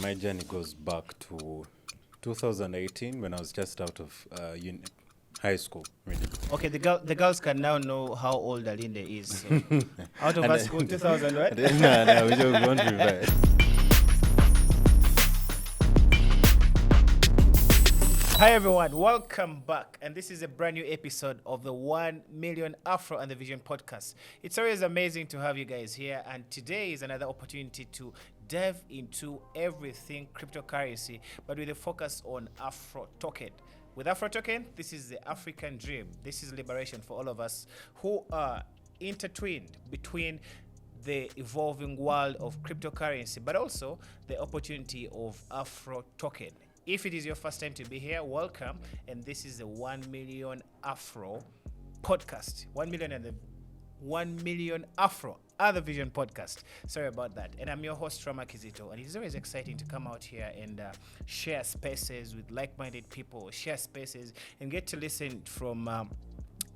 My journey goes back to 2018 when I was just out of high school, really. Okay, the girls can now know how old Alinde is. So. Out of And our then- school, 2000, right? no, we don't want to revert. Hi everyone, welcome back. And this is a brand new episode of the 1 Million Afro and the Vision podcast. It's always amazing to have you guys here. And today is another opportunity to dive into everything cryptocurrency, but with a focus on AfroToken. With AfroToken, this is the African dream. This is liberation for all of us who are intertwined between the evolving world of cryptocurrency, but also the opportunity of AfroToken. If it is your first time to be here, welcome. And this is the 1 Million Afro podcast. 1 million and the 1 Million Afro Other Vision podcast. Sorry about that. And I'm your host, Rama Kizito. And it's always exciting to come out here and share spaces with like-minded people, share spaces and get to listen from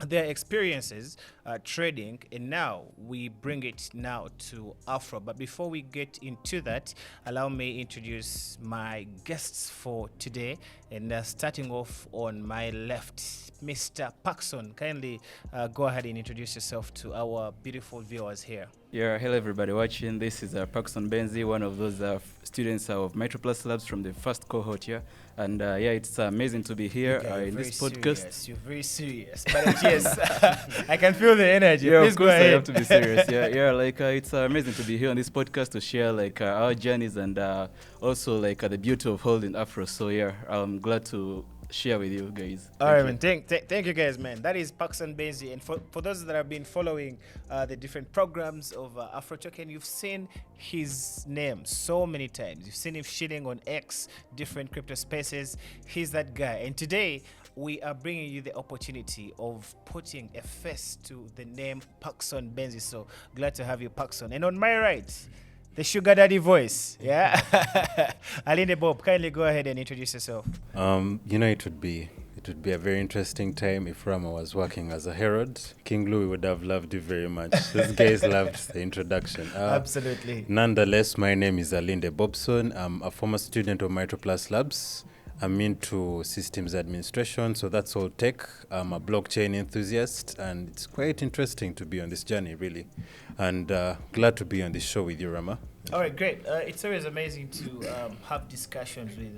their experiences trading, and now we bring it now to Afro. But before we get into that, allow me introduce my guests for today. And starting off on my left, Mr. Paxon. Kindly go ahead and introduce yourself to our beautiful viewers here. Yeah, hello everybody watching. This is Paxonbenzy, one of those students of Mitroplus Labs from the first cohort here. And it's amazing to be here in this podcast. Serious. You're very serious. But yes, I can feel the energy. Yeah, Please of go course I ahead. have to be serious. It's amazing to be here on this podcast to share our journeys and also the beauty of holding Afro. So I'm glad to share with you guys. All right, Thank you. man. Thank you, guys, man. That is Paxonbenzy. And for those that have been following the different programs of AfroToken, you've seen his name so many times. You've seen him shitting on X, different crypto spaces. He's that guy. And today, we are bringing you the opportunity of putting a face to the name Paxonbenzy. So glad to have you, Paxon. And on my right, the sugar daddy voice, yeah? Alinde Bob, kindly go ahead and introduce yourself. It would be a very interesting time if Rama was working as a herald. King Louis would have loved you very much. These guys loved the introduction. Absolutely. Nonetheless, my name is Alinde Bobson. I'm a former student of Mitroplus Labs. I'm into systems administration, so that's all tech. I'm a blockchain enthusiast, and it's quite interesting to be on this journey, really. And glad to be on this show with you, Rama. All right, great. It's always amazing to have discussions with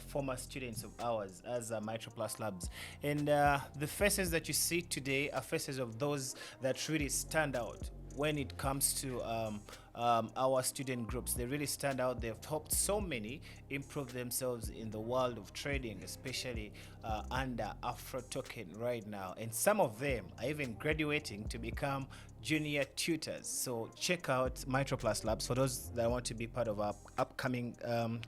former students of ours as Mitroplus Labs. And the faces that you see today are faces of those that really stand out when it comes to our student groups. They really stand out. They've helped so many improve themselves in the world of trading, especially under AfroToken right now. And some of them are even graduating to become junior tutors. So check out Mitroplus Labs. For those that want to be part of our upcoming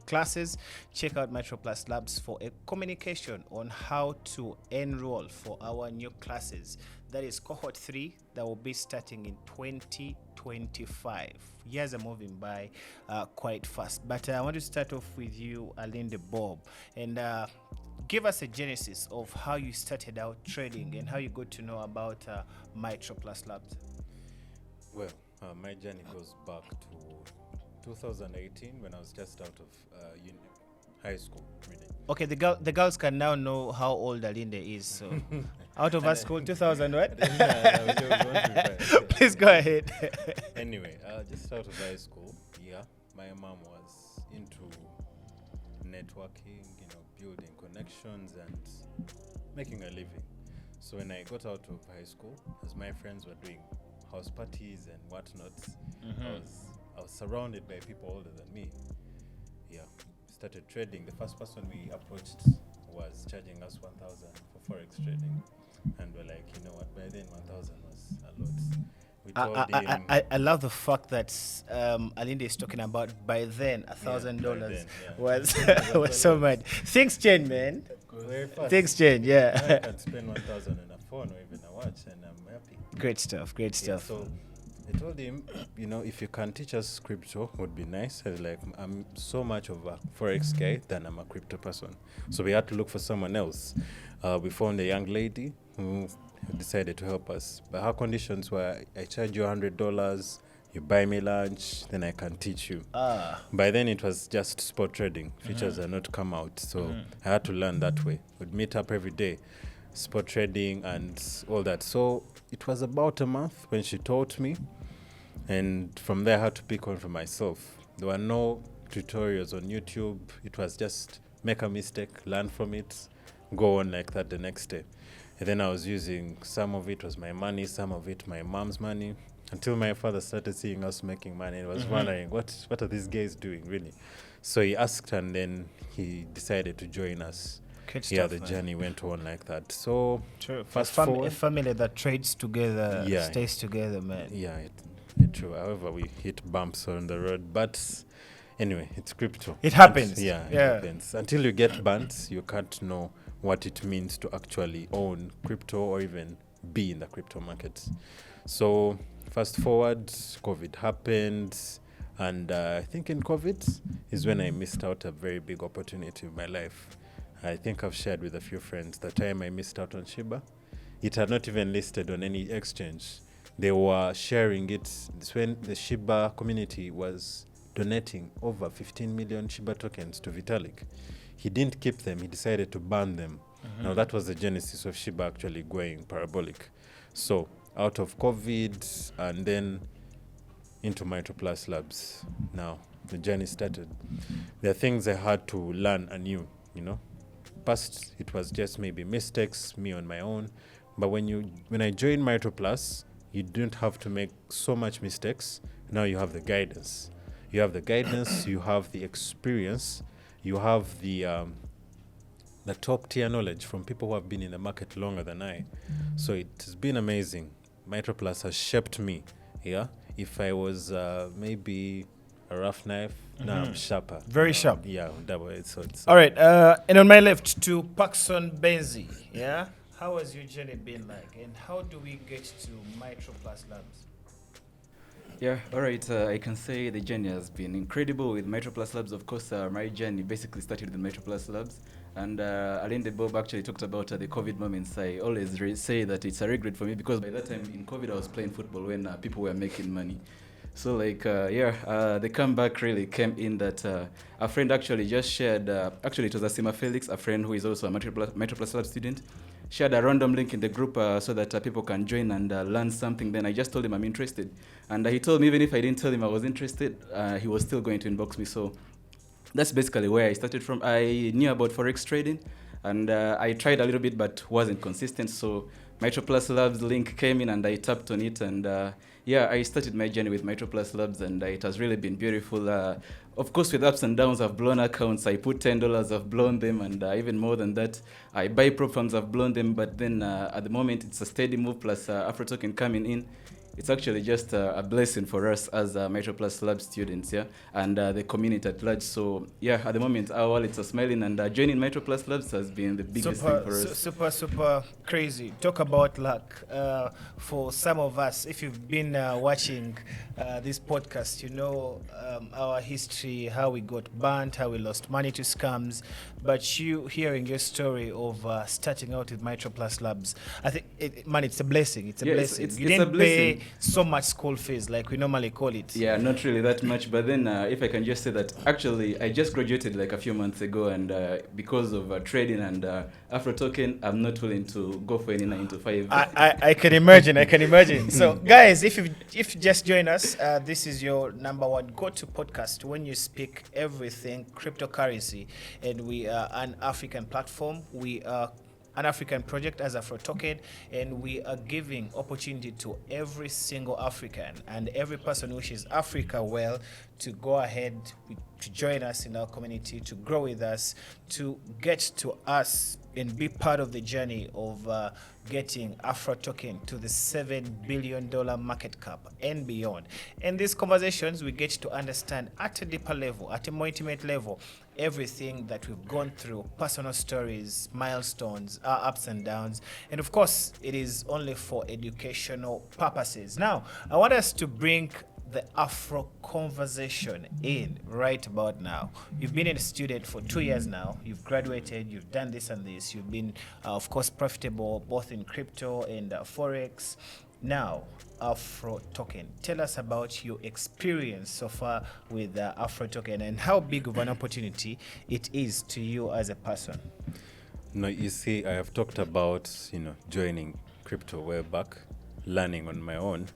classes, check out Mitroplus Labs for a communication on how to enroll for our new classes. That is cohort 3 that will be starting in 2025. Years are moving by quite fast. But I want to start off with you, Alinde Bob, and give us a genesis of how you started out trading and how you got to know about Mitroplus Labs. Well, my journey goes back to 2018 when I was just out of high school, really. Okay, the girls can now know how old Alinde is. So out of our school, 2000, right? We don't want to revert. Please go ahead. Anyway, just out of high school, my mom was into networking, building connections and making a living. So when I got out of high school, as my friends were doing house parties and whatnot, I was surrounded by people older than me. Started trading. The first person we approached was charging us 1,000 for forex trading, and we're like, you know what? By then, 1,000 was a lot. We told him. I love the fact that Alinde is talking about by then $1,000 was so much. Things change, man. Very fast. Things change, yeah. I can spend 1,000 on a phone or even a watch, and I'm happy. Great stuff. So I told him, if you can teach us crypto, would be nice. I was like, I'm so much of a forex guy than I'm a crypto person. So we had to look for someone else. We found a young lady who decided to help us. But her conditions were, I charge you $100 You buy me lunch, then I can teach you. By then it was just spot trading. Features had not come out, so I had to learn that way. We'd meet up every day, spot trading and all that. So it was about a month when she taught me, and from there I had to pick one for myself. There were no tutorials on YouTube. It was just make a mistake, learn from it, go on like that the next day. And then I was using, some of it was my money, some of it my mom's money, until my father started seeing us making money and was wondering, what are these guys doing, really? So he asked, and then he decided to join us. Good Yeah, stuff, the man. journey went on like that. So True. fast A forward. family that trades together Yeah. stays together, man. Yeah, true. However, we hit bumps on the road, but anyway, it's crypto. It happens. Yeah, it Yeah. happens. Until you get burnt, you can't know what it means to actually own crypto or even be in the crypto market. So fast forward, COVID happened, and I think in COVID is when I missed out a very big opportunity in my life. I think I've shared with a few friends the time I missed out on Shiba. It had not even listed on any exchange. They were sharing it. It's when the Shiba community was donating over 15 million Shiba tokens to Vitalik. He didn't keep them. He decided to ban them. Now that was the genesis of Shiba actually going parabolic. So out of COVID and then into Mitroplus Labs. Now the journey started. There are things I had to learn anew, Past it was just maybe mistakes, me on my own. But when I joined Mitroplus, you didn't have to make so much mistakes. Now you have the guidance. You have the guidance, you have the experience, you have the top tier knowledge from people who have been in the market longer than I. So it has been amazing. Mitroplus has shaped me. Yeah. If I was maybe a rough knife, now I'm sharper. Very sharp. Yeah, double it. So it's All right. And on my left to Paxonbenzy. Yeah. How has your journey been like, and how do we get to Mitroplus Labs? Yeah, all right. I can say the journey has been incredible with Mitroplus Labs. Of course, my journey basically started with Mitroplus Labs. And Alinde Bob actually talked about the COVID moments. I always say that it's a regret for me because by that time in COVID, I was playing football when people were making money. So the comeback really came in that a friend actually just shared, actually it was Asima Felix, a friend who is also a Mitroplus Labs student, shared a random link in the group so that people can join and learn something. Then I just told him I'm interested. And he told me even if I didn't tell him I was interested, he was still going to inbox me. So that's basically where I started from. I knew about Forex trading and I tried a little bit but wasn't consistent. So Mitroplus Labs link came in and I tapped on it and I started my journey with Mitroplus Labs and it has really been beautiful. Of course, with ups and downs, I've blown accounts. I put $10, I've blown them, and even more than that, I buy prop firms, I've blown them. But then at the moment, it's a steady move plus AfroToken coming in. It's actually just a blessing for us as Mitroplus Lab students, and the community at large. So, at the moment, our wallets are smiling, and joining Mitroplus Labs has been the biggest thing for us. Super crazy. Talk about luck. For some of us, if you've been watching this podcast, you know our history, how we got burnt, how we lost money to scams. But you hearing your story of starting out with Mitroplus Labs, I think, it's a blessing. It's a blessing. You didn't pay so much school fees like we normally call it. Yeah, not really that much. But then if I can just say that actually I just graduated like a few months ago, and because of trading and AfroToken, I'm not willing to go for any 9 to 5. I can imagine. So guys, if you just join us, this is your number one go-to podcast when you speak everything cryptocurrency, and we are an African platform. We are an African project as AfroToken, and we are giving opportunity to every single African and every person who wishes Africa well to go ahead to join us in our community, to grow with us, to get to us and be part of the journey of getting AfroToken to the $7 billion market cap and beyond. In these conversations, we get to understand at a deeper level, at a more intimate level, everything that we've gone through, personal stories, milestones, our ups and downs. And of course, it is only for educational purposes. Now, I want us to bring the Afro conversation in right about now. You've been a student for 2 years now. You've graduated. You've done this and this. You've been, of course, profitable both in crypto and Forex. Now, AfroToken. Tell us about your experience so far with AfroToken and how big of an opportunity it is to you as a person. No, you see, I have talked about, joining crypto way back, learning on my own.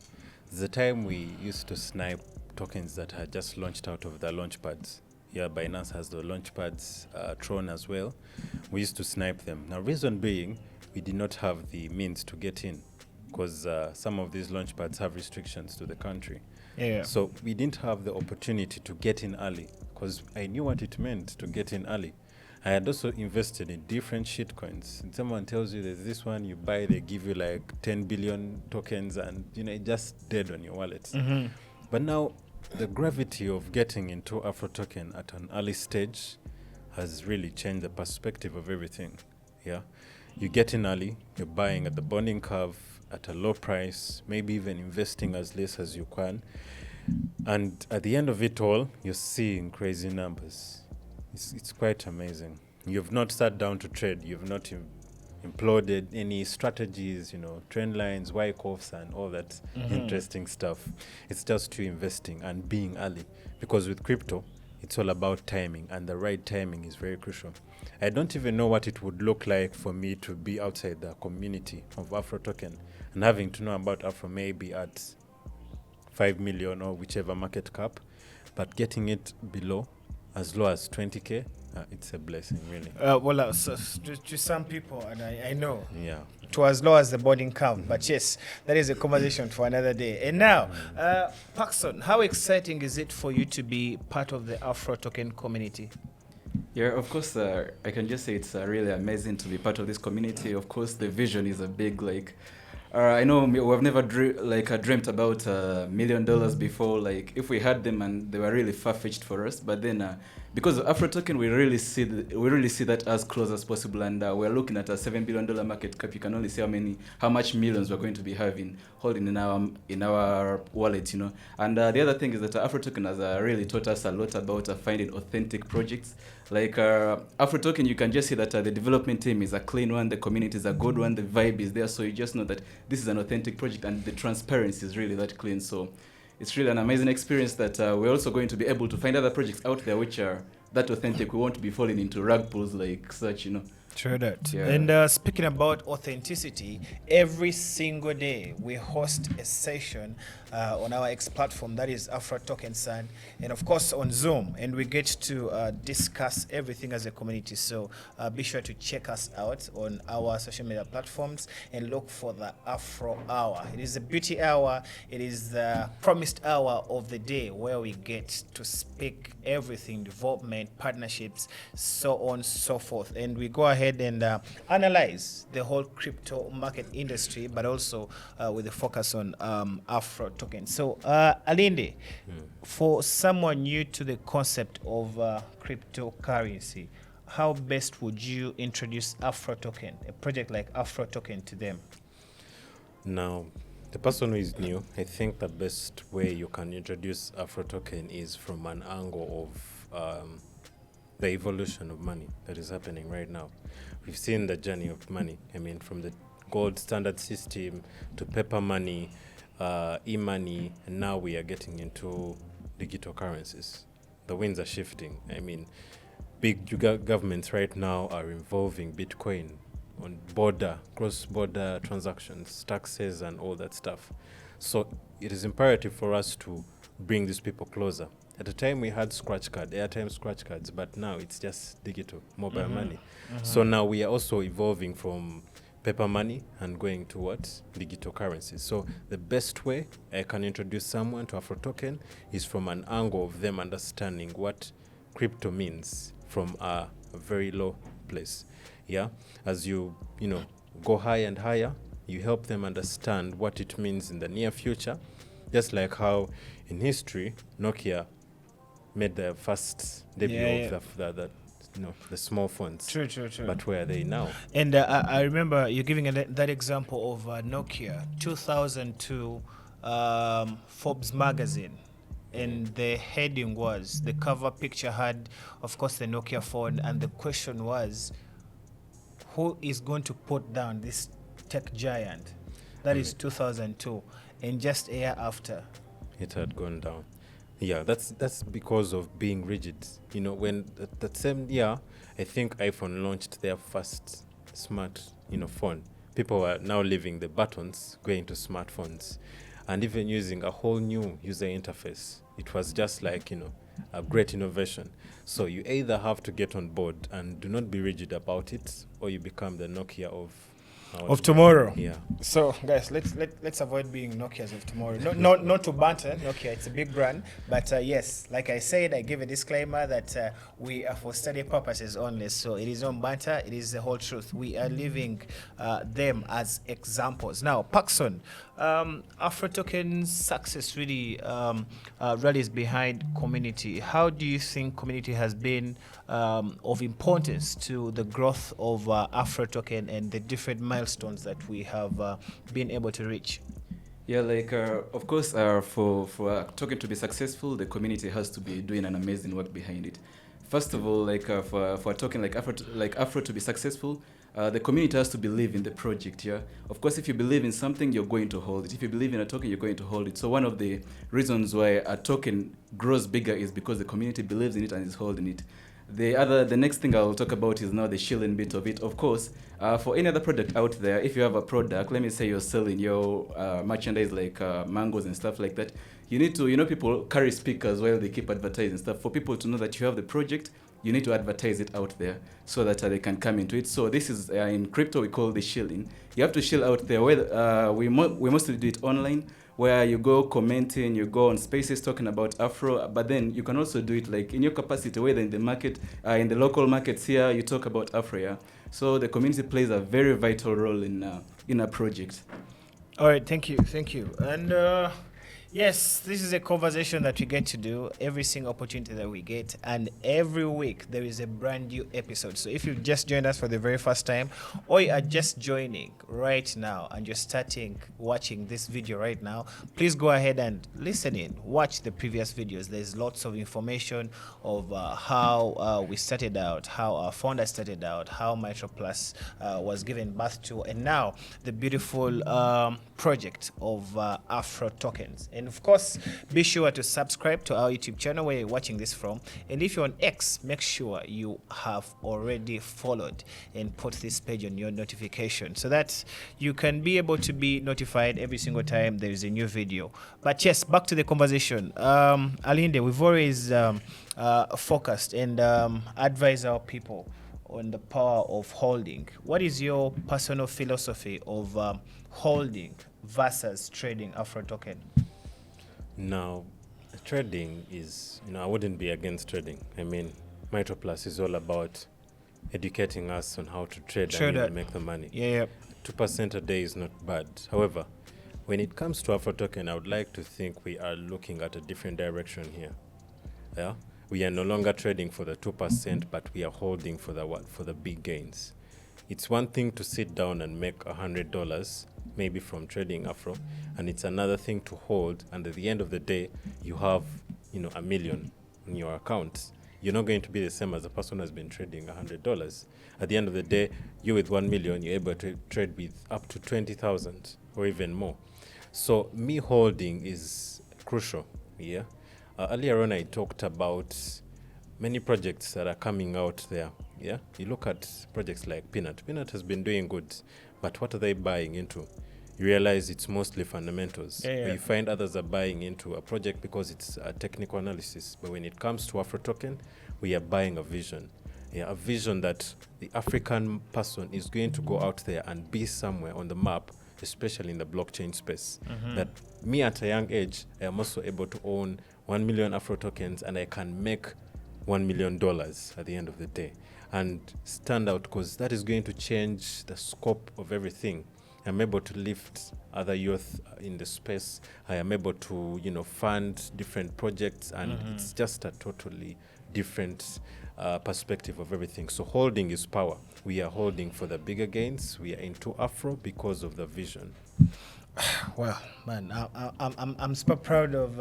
The time we used to snipe tokens that had just launched out of the launchpads. Yeah, Binance has the launchpads, Tron as well. We used to snipe them. Now, reason being, we did not have the means to get in because some of these launchpads have restrictions to the country. Yeah. So we didn't have the opportunity to get in early because I knew what it meant to get in early. I had also invested in different shit coins. And someone tells you there's this one, you buy, they give you like 10 billion tokens and, it just dead on your wallet. Mm-hmm. But now the gravity of getting into AfroToken at an early stage has really changed the perspective of everything. Yeah. You get in early, you're buying at the bonding curve at a low price, maybe even investing as less as you can. And at the end of it all, you're seeing crazy numbers. It's quite amazing. You've not sat down to trade. You've not imploded any strategies, trend lines, Wyckoffs, and all that interesting stuff. It's just you investing and being early. Because with crypto, it's all about timing, and the right timing is very crucial. I don't even know what it would look like for me to be outside the community of AfroToken and having to know about Afro maybe at 5 million or whichever market cap, but getting it below as low as 20K, it's a blessing, really. So to some people, and I know, Yeah. to as low as the boarding count, but yes, that is a conversation for another day. And now, Paxon, how exciting is it for you to be part of the AfroToken community? Yeah, of course, I can just say it's really amazing to be part of this community. Of course, the vision is a big, I know we've never dreamt about $1 million before. Like, if we had them and they were really far-fetched for us, but then because of AfroToken, we really see that as close as possible, and we're looking at a $7 billion market cap. You can only see how much millions we're going to be holding in our wallet, And the other thing is that AfroToken has really taught us a lot about finding authentic projects. Like AfroToken, you can just see that the development team is a clean one, the community is a good one, the vibe is there, so you just know that this is an authentic project and the transparency is really that clean. So it's really an amazing experience that we're also going to be able to find other projects out there which are that authentic. We won't be falling into rug pulls like such, True that. Yeah. And speaking about authenticity, every single day we host a session on our X platform, that is AfroToken Sun, and of course on Zoom, and we get to discuss everything as a community. So be sure to check us out on our social media platforms and look for the Afro Hour. It is a beauty hour. It is the promised hour of the day where we get to speak everything, development, partnerships, so on, so forth. And we go ahead and analyze the whole crypto market industry, but also with a focus on AfroToken. So, Alinde, for someone new to the concept of cryptocurrency, how best would you introduce AfroToken, a project like AfroToken, to them? Now, the person who is new, I think the best way you can introduce AfroToken is from an angle of the evolution of money that is happening right now. We've seen the journey of money. I mean, from the gold standard system to paper money, e-money, and now we are getting into digital currencies. The winds are shifting. I mean, big governments right now are involving Bitcoin on cross-border transactions, taxes, and all that stuff. So it is imperative for us to bring these people closer. At the time we had scratch card, airtime scratch cards, but now it's just digital, mobile money. So now we are also evolving from paper money and going towards digital currencies. So the best way I can introduce someone to AfroToken is from an angle of them understanding what crypto means from a very low place. Yeah, as you go higher and higher, you help them understand what it means in the near future, just like how in history Nokia made the first debut of the small phones. True. But where are they now? And I remember you giving that example of Nokia 2002 Forbes magazine. And the heading was, the cover picture had, of course, the Nokia phone, and the question was, who is going to put down this tech giant? That is 2002. And just a year after. It had gone down. Yeah, that's because of being rigid. When that same year, I think iPhone launched their first smart, phone. People were now leaving the buttons, going to smartphones, and even using a whole new user interface. It was just like, a great innovation. So you either have to get on board and do not be rigid about it, or you become the Nokia of tomorrow. Yeah. So guys, let's avoid being Nokias of tomorrow. Not to banter Nokia, it's a big brand, but yes, like I said, I give a disclaimer that we are for study purposes only. So it is not banter, it is the whole truth. We are leaving them as examples. Now, Paxon, AfroToken's success really rallies behind community. How do you think community has been of importance to the growth of AfroToken and the different milestones that we have been able to reach? Yeah, of course, for a token to be successful, the community has to be doing an amazing work behind it. First of all, for a token like Afro to be successful, the community has to believe in the project. Yeah, of course, if you believe in something, you're going to hold it. If you believe in a token, you're going to hold it. So one of the reasons why a token grows bigger is because the community believes in it and is holding it. The next thing I'll talk about is now the shilling bit of it. Of course, for any other product out there, if you have a product, let me say you're selling your merchandise like mangoes and stuff like that, you need to, people carry speakers while they keep advertising stuff. For people to know that you have the project, you need to advertise it out there so that they can come into it. So this is, in crypto, we call the shilling. You have to shill out there. We mostly do it online, where you go commenting, you go on spaces talking about Afro, but then you can also do it like in your capacity, whether in the market, in the local markets here, you talk about Afro, yeah? So the community plays a very vital role in a project. All right, thank you. And yes, this is a conversation that we get to do every single opportunity that we get, and every week there is a brand new episode. So if you've just joined us for the very first time, or you are just joining right now and you're starting watching this video right now, please go ahead and listen in, watch the previous videos. There's lots of information of how we started out, how our founder started out, how Mitroplus was given birth to, and now the beautiful project of AfroTokens. And of course, be sure to subscribe to our YouTube channel where you're watching this from. And if you're on X, make sure you have already followed and put this page on your notification so that you can be able to be notified every single time there is a new video. But yes, back to the conversation. Alinde, we've always focused and advised our people on the power of holding. What is your personal philosophy of holding versus trading AfroToken? Now, trading is, I wouldn't be against trading. I mean, Mitroplus is all about educating us on how to trade and make the money. Yeah. 2% a day is not bad. However, when it comes to AfroToken, I would like to think we are looking at a different direction here. Yeah, we are no longer trading for the 2%, but we are holding for the big gains. It's one thing to sit down and make $100, maybe from trading Afro, and it's another thing to hold, and at the end of the day, you have, $1 million in your account. You're not going to be the same as the person who has been trading $100. At the end of the day, you with 1 million, you're able to trade with up to 20,000 or even more. So me holding is crucial. Yeah. Earlier on, I talked about many projects that are coming out there. Yeah. You look at projects like Peanut. Peanut has been doing good, but what are they buying into? You realize it's mostly fundamentals. Yeah. You find others are buying into a project because it's a technical analysis. But when it comes to AfroToken, we are buying a vision. Yeah, a vision that the African person is going to go out there and be somewhere on the map, especially in the blockchain space. Mm-hmm. That me at a young age, I am also able to own 1 million AfroTokens, and I can make $1 million at the end of the day and stand out, because that is going to change the scope of everything. I'm able to lift other youth in the space. I am able to, fund different projects, and it's just a totally different perspective of everything. So holding is power. We are holding for the bigger gains. We are into Afro because of the vision. Well, man, I'm super proud of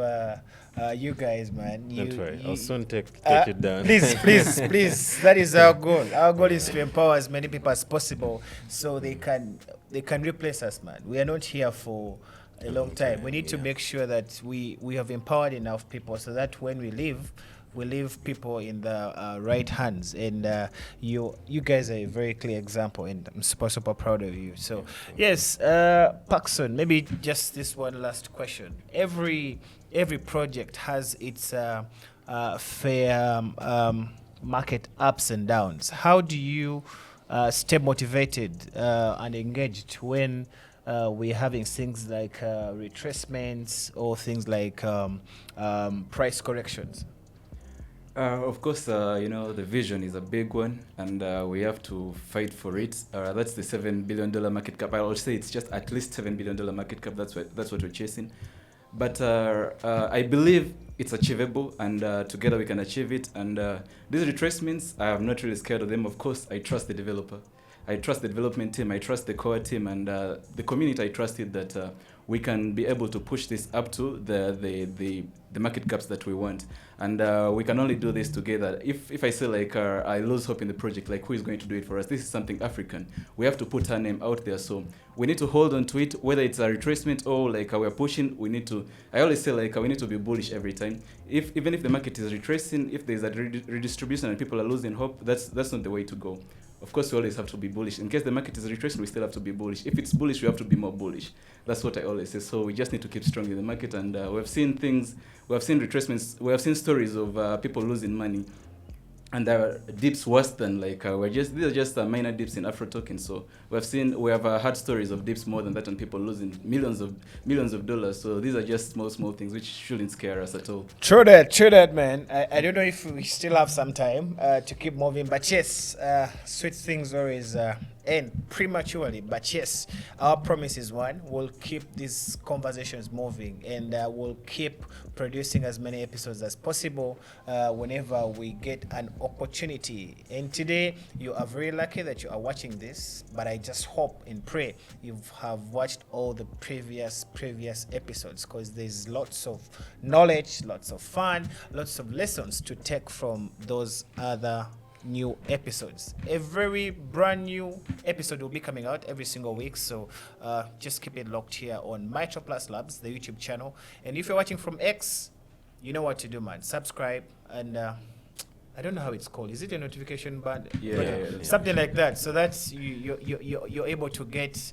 you guys, man. Don't worry, I'll soon take uh, it down. please. That is our goal. Our goal is to empower as many people as possible, so they can replace us, man. We are not here for a long time. We need to yeah. make sure that we have empowered enough people so that when we leave people in the right hands. And you guys are a very clear example, and I'm super proud of you. So yes, Paxson, maybe just this one last question. Every project has its fair market ups and downs. How do you stay motivated and engaged when we're having things like retracements or things like price corrections? Of course, the vision is a big one, and we have to fight for it. That's the $7 billion market cap. I will say it's just at least $7 billion market cap. That's what we're chasing. But I believe it's achievable, and together we can achieve it. And these retracements, I am not really scared of them. Of course, I trust the developer. I trust the development team. I trust the core team, and the community. I trusted that we can be able to push this up to the market caps that we want. And we can only do this together. If I say like I lose hope in the project, like who is going to do it for us? This is something African. We have to put our name out there. So we need to hold on to it, whether it's a retracement or like we're pushing. We need to. I always say like we need to be bullish every time. Even if the market is retracing, if there's a redistribution and people are losing hope, that's not the way to go. Of course, we always have to be bullish. In case the market is retracing, we still have to be bullish. If it's bullish, we have to be more bullish. That's what I always say. So we just need to keep strong in the market. And we've seen things, we have seen retracements, we have seen stories of people losing money. And there are dips worse than like these are just minor dips in AfroToken. So we have had stories of dips more than that and people losing millions of dollars. So these are just small things which shouldn't scare us at all. True that, man. I don't know if we still have some time to keep moving, but yes, sweet things always end prematurely. But yes, our promise is one: we'll keep these conversations moving, and we'll keep producing as many episodes as possible whenever we get an opportunity. And today, you are very lucky that you are watching this. But I just hope and pray you have watched all the previous episodes, because there's lots of knowledge, lots of fun, lots of lessons to take from those other new episodes. A very brand new episode will be coming out every single week, so just keep it locked here on Mitroplus Labs, the YouTube channel. And if you're watching from X, you know what to do, man. Subscribe, and I don't know how it's called. Is it a notification button? Yeah. Something like that. So that's you're able to get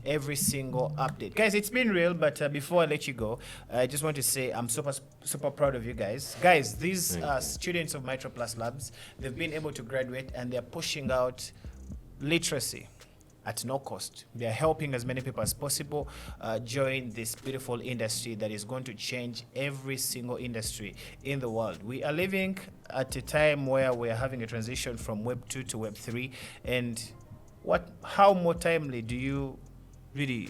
every single update. Guys, it's been real, but before I let you go, I just want to say I'm super proud of you guys. Guys, these are students of Mitroplus Labs. They've been able to graduate, and they're pushing out literacy at no cost. They're helping as many people as possible join this beautiful industry that is going to change every single industry in the world. We are living at a time where we're having a transition from Web 2 to Web 3. And how more timely do you really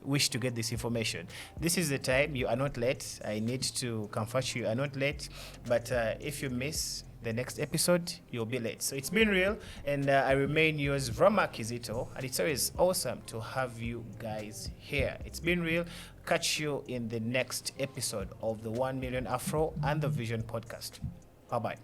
wish to get this information? This is the time. You are not late. I need to comfort you. You are not late. But if you miss the next episode, you'll be late. So it's been real, and I remain yours, Vrama Kizito, and it's always awesome to have you guys here. It's been real. Catch you in the next episode of the 1 Million Afro and the Vision podcast. Bye-bye.